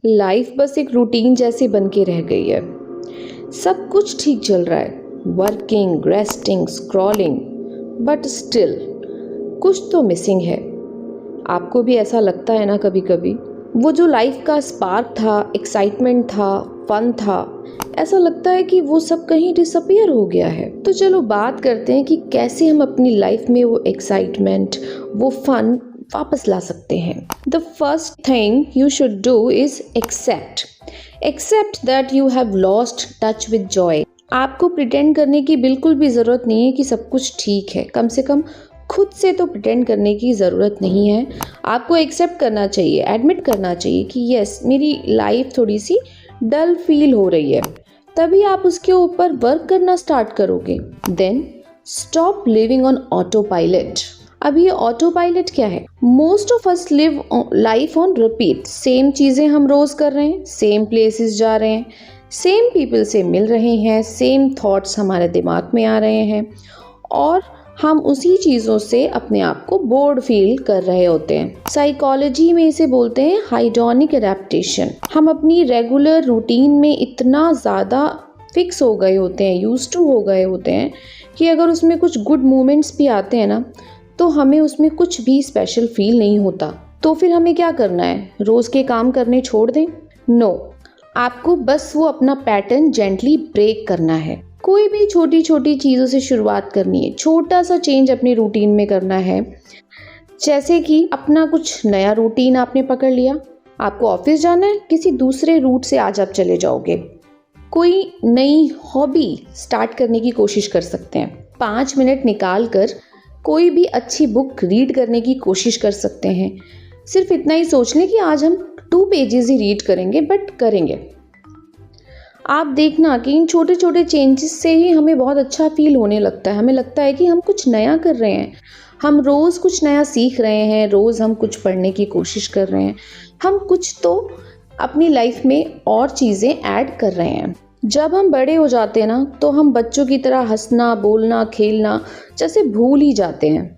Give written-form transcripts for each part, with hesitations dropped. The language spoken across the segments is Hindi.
लाइफ बस एक रूटीन जैसी बन के रह गई है। सब कुछ ठीक चल रहा है, working, resting, scrolling, but still कुछ तो मिसिंग है। आपको भी ऐसा लगता है ना कभी कभी? वो जो लाइफ का स्पार्क था, एक्साइटमेंट था, फन था, ऐसा लगता है कि वो सब कहीं डिसअपियर हो गया है। तो चलो बात करते हैं कि कैसे हम अपनी लाइफ में वो एक्साइटमेंट, वो फन वापस ला सकते हैं। The first thing you should do is accept that you have lost touch with joy. आपको प्रिटेंड करने की बिल्कुल भी ज़रूरत नहीं है कि सब कुछ ठीक है। कम से कम खुद से तो प्रिटेंड करने की ज़रूरत नहीं है। आपको एक्सेप्ट करना चाहिए, एडमिट करना चाहिए कि यस, मेरी लाइफ थोड़ी सी डल फील हो रही है। तभी आप उसके ऊपर वर्क करना स्टार्ट करोगे। Then stop living on autopilot. अब ये ऑटो पायलट क्या है? Most of us live life on repeat. Same चीज़ें हम रोज़ कर रहे हैं, सेम प्लेसेस जा रहे हैं, सेम पीपल से मिल रहे हैं, सेम थॉट्स हमारे दिमाग में आ रहे हैं और हम उसी चीज़ों से अपने आप को बोर्ड फील कर रहे होते हैं। साइकोलॉजी में इसे बोलते हैं हाइडोनिक एडेप्टेशन। हम अपनी रेगुलर रूटीन में इतना ज़्यादा फिक्स हो गए होते हैं, यूज्ड टू हो गए होते हैं कि अगर उसमें कुछ गुड मोमेंट्स भी आते हैं ना, तो हमें उसमें कुछ भी स्पेशल फील नहीं होता। तो फिर हमें क्या करना है? रोज़ के काम करने छोड़ दें? नो, आपको बस वो अपना पैटर्न जेंटली ब्रेक करना है। कोई भी छोटी छोटी चीज़ों से शुरुआत करनी है, छोटा सा चेंज अपनी रूटीन में करना है। जैसे कि अपना कुछ नया रूटीन आपने पकड़ लिया, आपको ऑफिस जाना है, किसी दूसरे रूट से आज आप चले जाओगे। कोई नई हॉबी स्टार्ट करने की कोशिश कर सकते हैं। 5 मिनट निकाल कर कोई भी अच्छी बुक रीड करने की कोशिश कर सकते हैं। सिर्फ इतना ही सोच लें कि आज हम 2 पेजेस ही रीड करेंगे, बट करेंगे। आप देखना कि इन छोटे छोटे चेंजेस से ही हमें बहुत अच्छा फील होने लगता है। हमें लगता है कि हम कुछ नया कर रहे हैं, हम रोज़ कुछ नया सीख रहे हैं, रोज़ हम कुछ पढ़ने की कोशिश कर रहे हैं, हम कुछ तो अपनी लाइफ में और चीज़ें ऐड कर रहे हैं। जब हम बड़े हो जाते हैं ना, तो हम बच्चों की तरह हंसना, बोलना, खेलना जैसे भूल ही जाते हैं।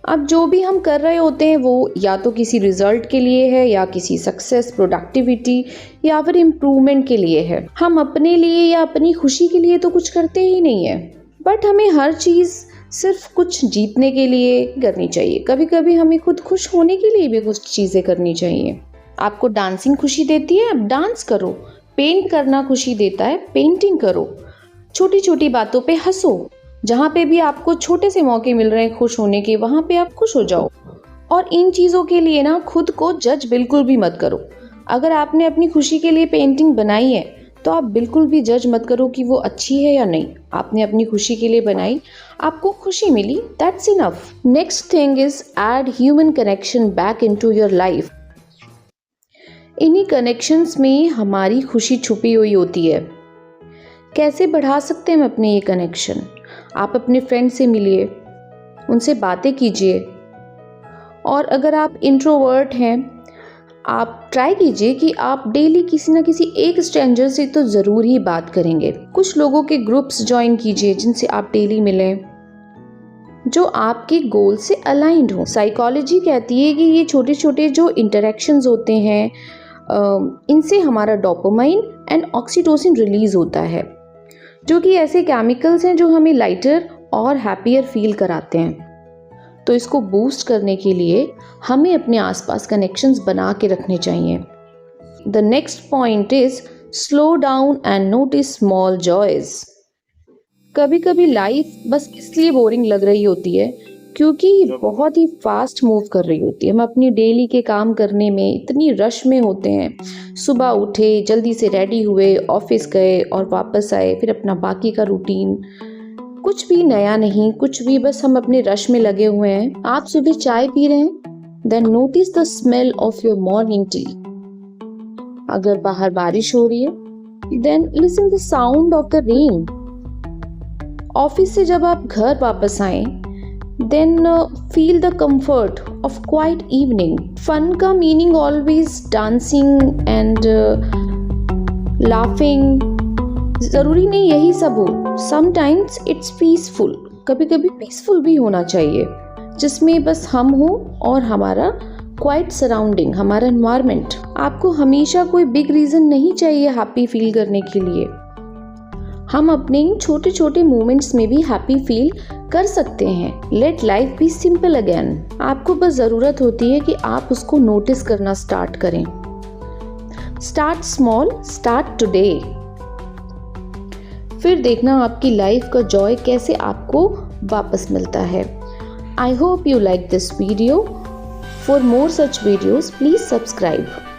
अब जो भी हम कर रहे होते हैं वो या तो किसी रिजल्ट के लिए है, या किसी सक्सेस, प्रोडक्टिविटी या फिर इम्प्रूवमेंट के लिए है। हम अपने लिए या अपनी खुशी के लिए तो कुछ करते ही नहीं है। बट हमें हर चीज़ सिर्फ कुछ जीतने के लिए करनी चाहिए। कभी कभी हमें खुद खुश होने के लिए भी कुछ चीज़ें करनी चाहिए। आपको डांसिंग खुशी देती है, अब डांस करो। पेंट करना खुशी देता है, पेंटिंग करो। छोटी छोटी बातों पे हंसो। जहाँ पे भी आपको छोटे से मौके मिल रहे हैं खुश होने के, वहाँ पे आप खुश हो जाओ। और इन चीज़ों के लिए ना खुद को जज बिल्कुल भी मत करो। अगर आपने अपनी खुशी के लिए पेंटिंग बनाई है तो आप बिल्कुल भी जज मत करो कि वो अच्छी है या नहीं। आपने अपनी खुशी के लिए बनाई, आपको खुशी मिली, that's enough. Next thing is add human connection back into your life. इन्हीं कनेक्शंस में हमारी खुशी छुपी हुई होती है। कैसे बढ़ा सकते हैं हम अपने ये कनेक्शन? आप अपने फ्रेंड से मिलिए, उनसे बातें कीजिए। और अगर आप इंट्रोवर्ट हैं, आप ट्राई कीजिए कि आप डेली किसी न किसी एक स्ट्रेंजर से तो ज़रूर ही बात करेंगे। कुछ लोगों के ग्रुप्स ज्वाइन कीजिए जिनसे आप डेली मिलें, जो आपके गोल से अलाइंड हो। साइकोलॉजी कहती है कि ये छोटे छोटे जो इंटरेक्शंस होते हैं, इनसे हमारा डोपामाइन एंड ऑक्सीटोसिन रिलीज होता है, जो कि ऐसे केमिकल्स हैं जो हमें लाइटर और हैप्पियर फील कराते हैं। तो इसको बूस्ट करने के लिए हमें अपने आसपास कनेक्शंस बना के रखने चाहिए। The next point is slow down and notice small joys. कभी कभी लाइफ बस इसलिए बोरिंग लग रही होती है क्योंकि बहुत ही फास्ट मूव कर रही होती है। हम अपनी डेली के काम करने में इतनी रश में होते हैं। सुबह उठे, जल्दी से रेडी हुए, ऑफिस गए और वापस आए, फिर अपना बाकी का रूटीन। कुछ भी नया नहीं, कुछ भी, बस हम अपने रश में लगे हुए हैं। आप सुबह चाय पी रहे हैं, then notice the smell of your morning tea. अगर बाहर बारिश हो रही है, then listen the sound of the rain. Office से जब आप घर वापस आए, then feel the comfort of quiet evening. Fun का meaning always dancing and laughing ज़रूरी नहीं यही सब हो। Sometimes it's peaceful. कभी कभी peaceful भी होना चाहिए, जिसमें बस हम हो और हमारा क्वाइट सराउंडिंग, हमारा एनवायरनमेंट। आपको हमेशा कोई बिग रीज़न नहीं चाहिए हैप्पी फील करने के लिए। हम अपने इन छोटे छोटे मोमेंट्स में भी हैप्पी फील कर सकते हैं। Let life be simple again. आपको बस ज़रूरत होती है कि आप उसको नोटिस करना स्टार्ट करें। Start small, start today. फिर देखना आपकी लाइफ का जॉय कैसे आपको वापस मिलता है। I hope you like this video. For more such videos, please subscribe.